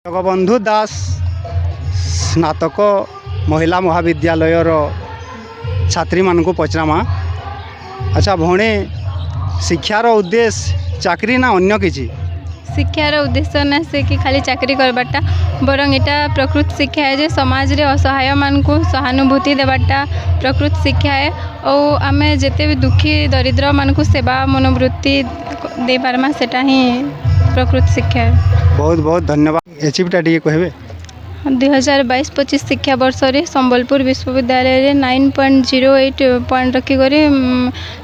जगबंधु दास स्नातक महिला महाविद्यालयर छात्री मानक पचरामा। अच्छा भौणी, शिक्षार उद्देश्य चाकरी ना अन्य किसी? शिक्षार उद्देश्य ना से कि खाली चाकरी करवाटा, बरं एटा प्रकृत शिक्षा है जे समाज रे असहाय मान को सहानुभूति देवाटा प्रकृत शिक्षा है। और आम जिते भी दुखी दरिद्र मान को सेवा मनोवृत्ति दे पारमा सेटा ही प्रकृत शिक्षा है। बहुत बहुत धन्यवाद। एचपीटा टी कहबे? 2022-25 शिक्षा वर्ष रे संबलपुर विश्वविद्यालय रे 9.08 पॉइंट रखी करी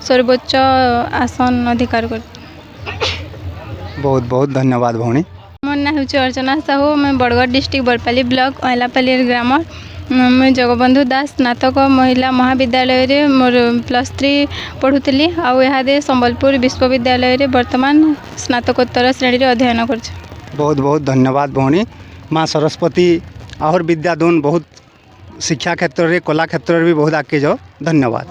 सर्वोच्च आसन अधिकार कर। बहुत बहुत धन्यवाद भौणी। मोर ना हूँ अर्चना साहू, मैं बरगढ़ डिस्ट्रिक्ट बरपाली ब्लॉक अहलापाली ग्राम। मैं जगबंधु दास स्नातक महिला महाविद्यालय रे मोर +3 पढ़ुली। आदे संबलपुर विश्वविद्यालय रे वर्तमान स्नातकोत्तर श्रेणी रे अध्ययन कर। बहुत बहुत धन्यवाद भौणी। माँ सरस्वती आहर विद्या दून बहुत शिक्षा क्षेत्र रे कला क्षेत्र रे भी बहुत आगे जाओ। धन्यवाद।